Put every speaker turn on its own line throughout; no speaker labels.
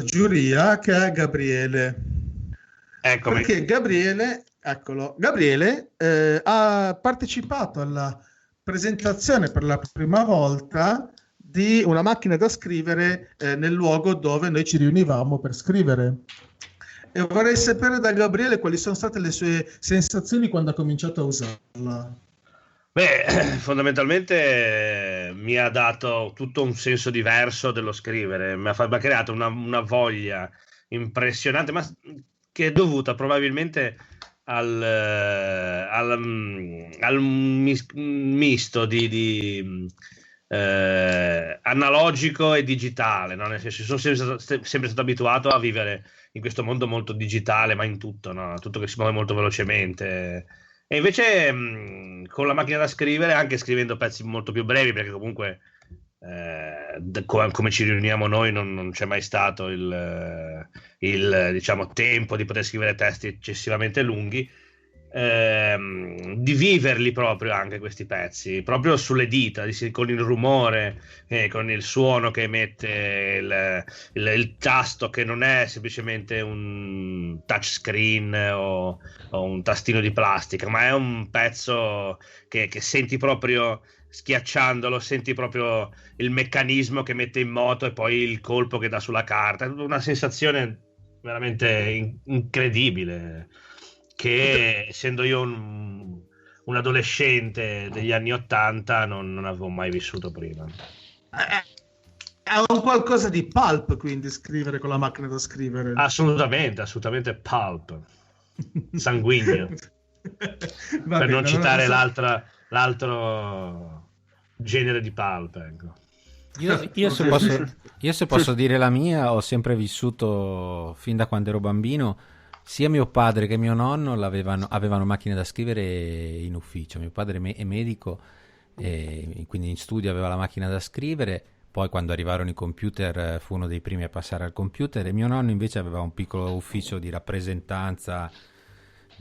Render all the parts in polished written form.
giuria, che è Gabriele.
Eccomi.
Perché Gabriele, eccolo, Gabriele ha partecipato alla presentazione per la prima volta di una macchina da scrivere nel luogo dove noi ci riunivamo per scrivere. E vorrei sapere da Gabriele quali sono state le sue sensazioni quando ha cominciato a usarla.
Beh, fondamentalmente mi ha dato tutto un senso diverso dello scrivere, mi ha creato una voglia impressionante, ma che è dovuta probabilmente al misto di analogico e digitale, no? Nel senso, sono sempre stato abituato a vivere in questo mondo molto digitale, ma in tutto, no? Tutto che si muove molto velocemente. E invece con la macchina da scrivere, anche scrivendo pezzi molto più brevi, perché comunque come ci riuniamo noi non c'è mai stato diciamo, tempo di poter scrivere testi eccessivamente lunghi, di viverli proprio anche questi pezzi, proprio sulle dita, con il rumore, con il suono che emette il tasto, che non è semplicemente un touchscreen o un tastino di plastica, ma è un pezzo che senti proprio schiacciandolo, senti proprio il meccanismo che mette in moto e poi il colpo che dà sulla carta. È una sensazione veramente incredibile, che essendo io un adolescente degli anni '80 non avevo mai vissuto prima.
È un qualcosa di pulp, quindi, scrivere con la macchina da scrivere.
Assolutamente pulp, sanguigno.
Va
Per
bene,
non citare
allora,
l'altro genere di pulp, ecco.
Io se posso dire la mia, ho sempre vissuto fin da quando ero bambino, sia mio padre che mio nonno avevano macchine da scrivere in ufficio. Mio padre è medico, e quindi in studio aveva la macchina da scrivere. Poi quando arrivarono i computer fu uno dei primi a passare al computer, e mio nonno invece aveva un piccolo ufficio di rappresentanza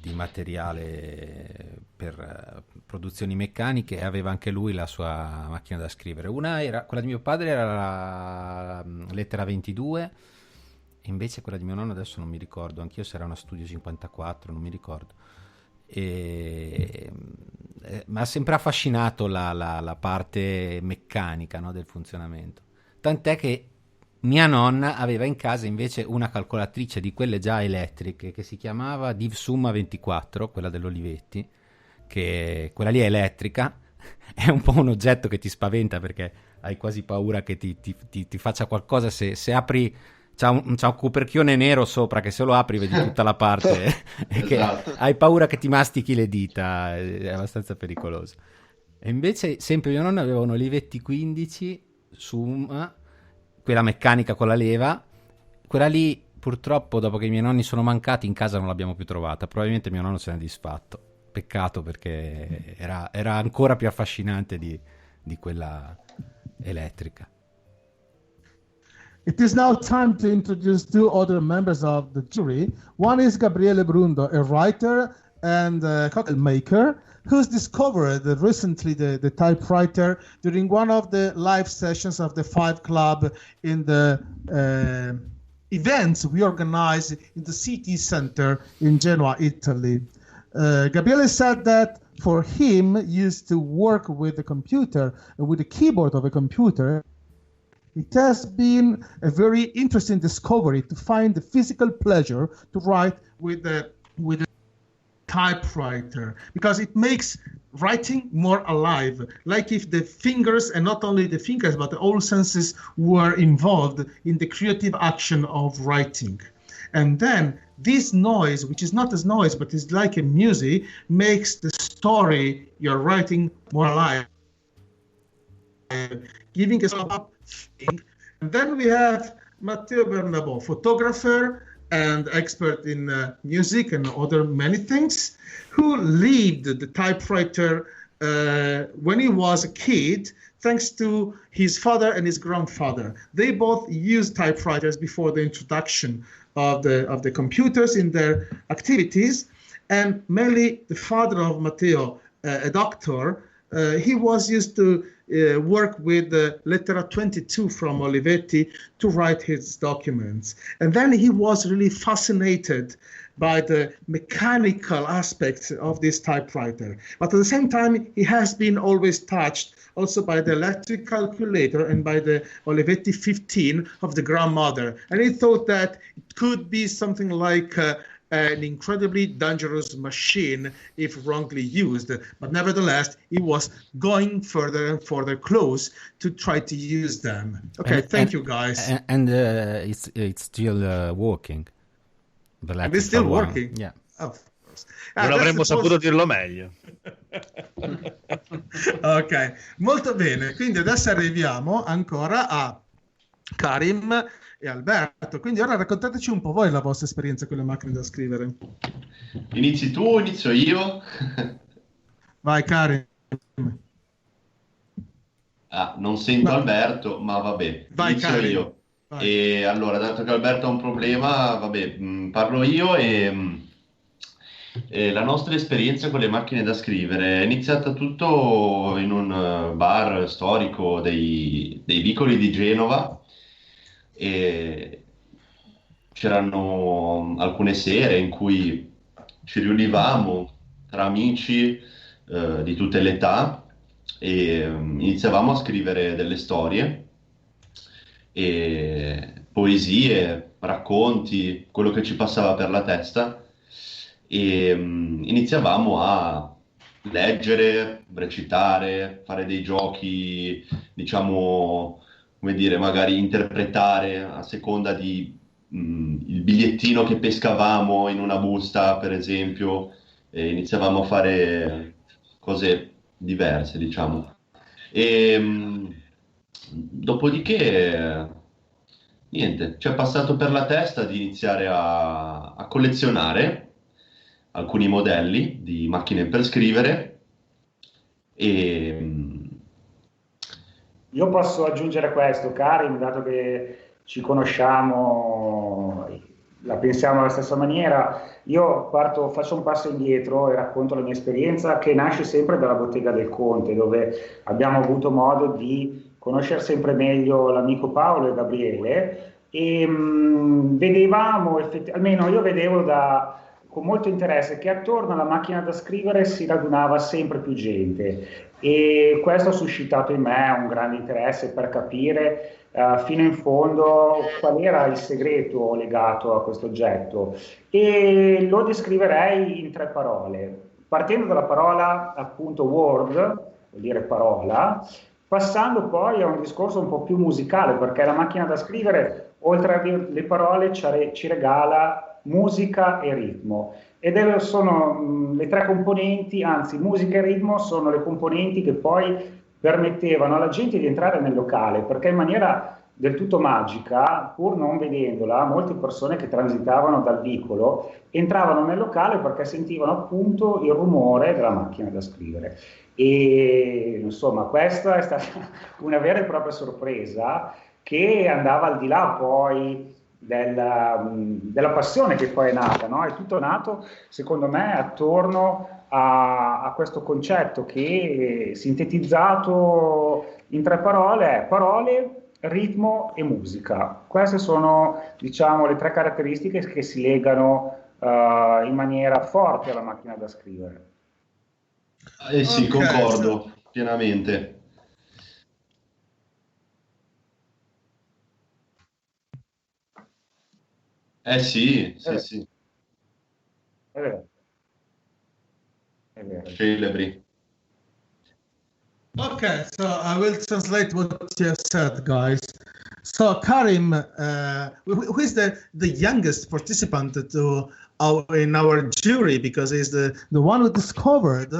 di materiale per produzioni meccaniche, e aveva anche lui la sua macchina da scrivere. Quella di mio padre era la lettera 22, invece quella di mio nonno adesso non mi ricordo, anch'io se era una Studio 54, non mi ricordo. Mi ha sempre affascinato la parte meccanica, no, del funzionamento, tant'è che mia nonna aveva in casa invece una calcolatrice di quelle già elettriche che si chiamava Divsumma 24, quella dell'Olivetti, che quella lì è elettrica. È un po' un oggetto che ti spaventa perché hai quasi paura che ti faccia qualcosa se apri. C'ha un coperchione nero sopra che se lo apri vedi tutta la parte e che hai paura che ti mastichi le dita, è abbastanza pericoloso. E invece sempre mio nonno aveva un Olivetti 15 Summa, quella meccanica con la leva. Quella lì purtroppo, dopo che i miei nonni sono mancati, in casa non l'abbiamo più trovata. Probabilmente mio nonno se n'è disfatto, peccato, perché era ancora più affascinante di quella elettrica.
It is now time to introduce two other members of the jury. One is Gabriele Brundo, a writer and cocktail maker, who's discovered recently the typewriter during one of the live sessions of the Five Club in the events we organized in the city center in Genoa, Italy. Gabriele said that for him, used to work with the computer, with the keyboard of a computer, it has been a very interesting discovery to find the physical pleasure to write with a typewriter, because it makes writing more alive, like if the fingers, and not only the fingers but all senses, were involved in the creative action of writing. And then this noise, which is not as noise but is like a music, makes the story you're writing more alive, giving us up. And then we have Matteo Bernabò, photographer and expert in music and other many things, who lived the typewriter when he was a kid, thanks to his father and his grandfather. They both used typewriters before the introduction of the computers in their activities, and mainly the father of Matteo, a doctor, he was used to worked with Lettera 22 from Olivetti to write his documents. And then he was really fascinated by the mechanical aspects of this typewriter. But at the same time, he has been always touched also by the electric calculator and by the Olivetti 15 of the grandmother. And he thought that it could be something like an incredibly dangerous machine if wrongly used. But nevertheless, he was going further and further close to try to use them. Okay, thank you, guys.
And it's still working.
And it's still working?
Yeah.
Of course.
Non avremmo saputo dirlo meglio.
Ok, molto bene. Quindi adesso arriviamo ancora a Karim e Alberto. Quindi ora raccontateci un po' voi la vostra esperienza con le macchine da scrivere.
Inizi tu, inizio io?
Vai, Karim.
Non sento Alberto, ma vabbè,
vai,
inizio
Karim.
io.
Vai.
E allora, dato che Alberto ha un problema, vabbè, parlo io e la nostra esperienza con le macchine da scrivere è iniziata tutto in un bar storico dei Vicoli di Genova, e c'erano alcune sere in cui ci riunivamo tra amici di tutte le età e iniziavamo a scrivere delle storie e poesie, racconti, quello che ci passava per la testa, e iniziavamo a leggere, recitare, fare dei giochi, diciamo, come dire, magari interpretare a seconda di il bigliettino che pescavamo in una busta, per esempio, e iniziavamo a fare cose diverse, diciamo. E dopodiché, niente, ci è passato per la testa di iniziare a collezionare alcuni modelli di macchine per scrivere e...
Io posso aggiungere questo, Karim, dato che ci conosciamo, la pensiamo alla stessa maniera. Io faccio un passo indietro e racconto la mia esperienza, che nasce sempre dalla bottega del Conte, dove abbiamo avuto modo di conoscere sempre meglio l'amico Paolo e Gabriele, e vedevamo, almeno io vedevo con molto interesse, che attorno alla macchina da scrivere si radunava sempre più gente, e questo ha suscitato in me un grande interesse per capire fino in fondo qual era il segreto legato a questo oggetto, e lo descriverei in 3 parole, partendo dalla parola appunto word, vuol dire parola, passando poi a un discorso un po' più musicale, perché la macchina da scrivere, oltre alle parole, ci regala musica e ritmo, ed sono le 3 componenti, anzi musica e ritmo sono le componenti che poi permettevano alla gente di entrare nel locale, perché in maniera del tutto magica, pur non vedendola, molte persone che transitavano dal vicolo entravano nel locale perché sentivano appunto il rumore della macchina da scrivere. E insomma, questa è stata una vera e propria sorpresa, che andava al di là poi della passione che poi è nata, no? È tutto nato, secondo me, attorno a questo concetto che, sintetizzato in 3 parole, è parole, ritmo e musica. Queste sono, diciamo, le 3 caratteristiche che si legano in maniera forte alla macchina da scrivere.
Sì, concordo pienamente. Sì.
È vero.
Celebri.
Okay, so I will translate what you have said, guys. So Karim, who is the youngest participant in our jury, because he's the one who discovered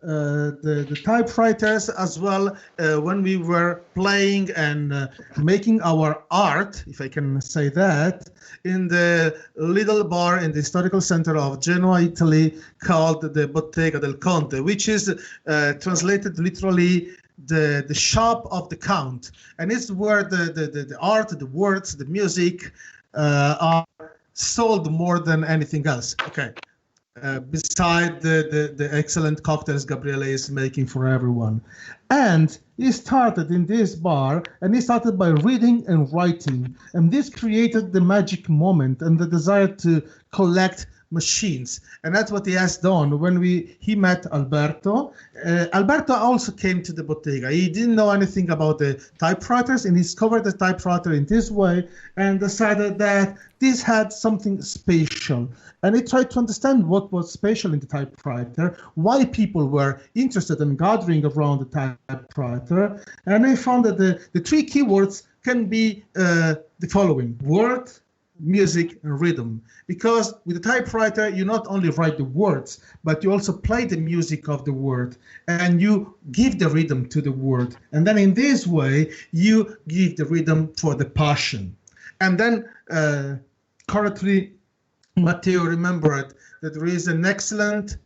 the typewriters as well when we were playing and making our art, if I can say that, in the little bar in the historical center of Genoa, Italy, called the Bottega del Conte, which is translated literally the shop of the Count, and it's where the art, the words, the music are sold more than anything else. Okay. beside the excellent cocktails Gabriele is making for everyone. And he started in this bar, and he started by reading and writing. And this created the magic moment and the desire to collect machines. And that's what he has done when he met Alberto. Alberto also came to the Bottega. He didn't know anything about the typewriters, and he discovered the typewriter in this way and decided that this had something special. And he tried to understand what was special in the typewriter, why people were interested in gathering around the typewriter. And he found that the three keywords can be the following: word, music, and rhythm. Because with the typewriter, you not only write the words, but you also play the music of the word, and you give the rhythm to the word. And then in this way, you give the rhythm for the passion. And then correctly, Matteo remembered that there is an excellent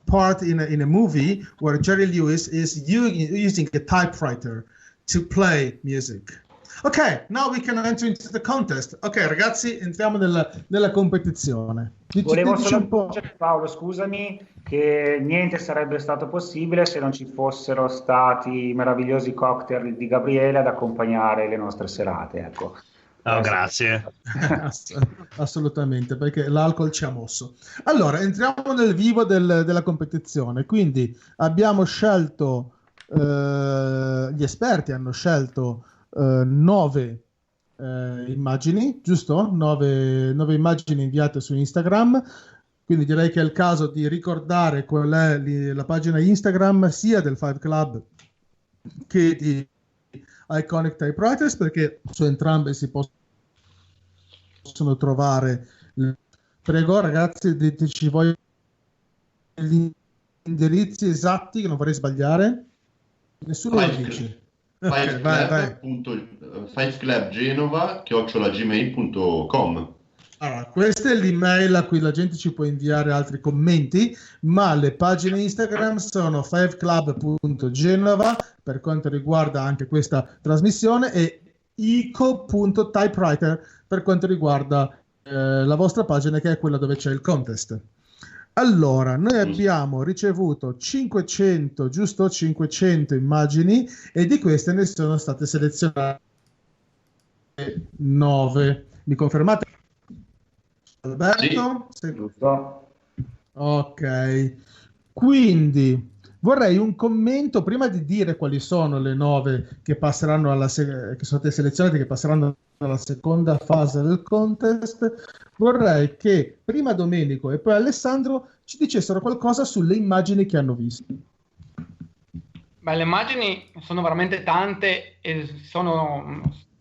part in a movie where Jerry Lewis is using a typewriter to play music. Ok, now we can enter into the contest. Ok, ragazzi, entriamo nella competizione.
Volevo solo dire, Paolo, scusami, che niente sarebbe stato possibile se non ci fossero stati i meravigliosi cocktail di Gabriele ad accompagnare le nostre serate, ecco.
Oh, grazie.
Assolutamente, perché l'alcol ci ha mosso. Allora, entriamo nel vivo della competizione. Quindi abbiamo scelto, gli esperti hanno scelto 9 immagini, giusto? 9 immagini inviate su Instagram. Quindi direi che è il caso di ricordare qual è la pagina Instagram sia del Five Club che di Iconic Typewriters, perché su entrambe si possono trovare. Prego ragazzi, diteci voi gli indirizzi esatti, che non vorrei sbagliare. Nessuno lo dice.
fiveclubgenova@gmail.com.
Allora, questa è l'email a cui la gente ci può inviare altri commenti, ma le pagine Instagram sono fiveclub.genova per quanto riguarda anche questa trasmissione e ico.typewriter per quanto riguarda la vostra pagina, che è quella dove c'è il contest. Allora, noi abbiamo ricevuto 500, giusto? 500 immagini, e di queste ne sono state selezionate 9. Mi confermate? Alberto?
Sì, giusto.
Ok, quindi vorrei un commento prima di dire quali sono le 9 che passeranno che sono state selezionate, che passeranno alla seconda fase del contest. Vorrei che prima Domenico e poi Alessandro ci dicessero qualcosa sulle immagini che hanno visto.
Beh, le immagini sono veramente tante e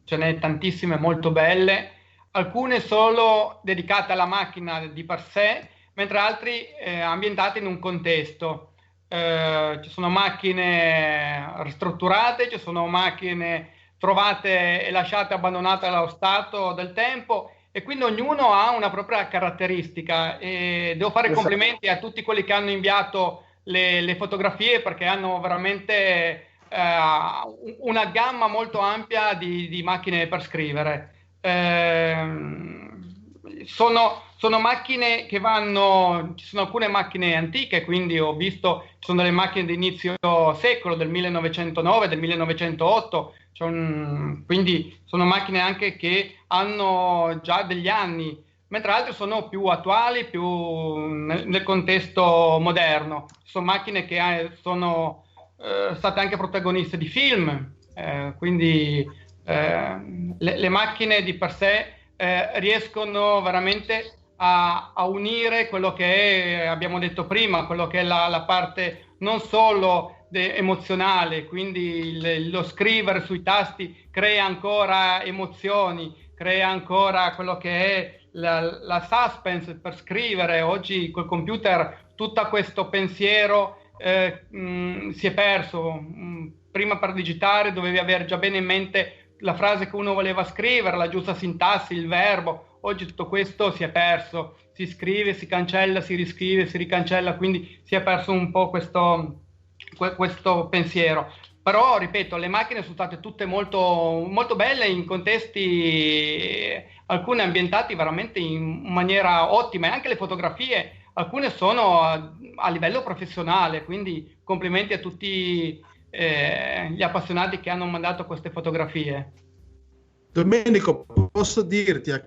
ce n'è tantissime molto belle. Alcune solo dedicate alla macchina di per sé, mentre altri ambientate in un contesto. Ci sono macchine ristrutturate, ci sono macchine trovate e lasciate abbandonate allo stato del tempo, e quindi ognuno ha una propria caratteristica. E devo fare complimenti a tutti quelli che hanno inviato le fotografie, perché hanno veramente una gamma molto ampia di macchine per scrivere. Sono macchine che ci sono alcune macchine antiche, quindi ho visto ci sono delle macchine di inizio secolo, del 1909, del 1908, quindi sono macchine anche che hanno già degli anni, mentre altre sono più attuali, più nel contesto moderno. Sono macchine che sono state anche protagoniste di film, quindi le macchine di per sé riescono veramente a unire quello che abbiamo detto prima, quello che è la parte non solo emozionale, quindi lo scrivere sui tasti crea ancora emozioni, crea ancora quello che è la suspense per scrivere. Oggi col computer tutto questo pensiero si è perso. Prima per digitare dovevi avere già bene in mente la frase che uno voleva scrivere, la giusta sintassi, il verbo. Oggi tutto questo si è perso, si scrive, si cancella, si riscrive, si ricancella, quindi si è perso un po' questo pensiero. Però, ripeto, le macchine sono state tutte molto, molto belle, in contesti, alcune ambientati veramente in maniera ottima, e anche le fotografie alcune sono a livello professionale, quindi complimenti a tutti gli appassionati che hanno mandato queste fotografie.
Domenico, posso dirti a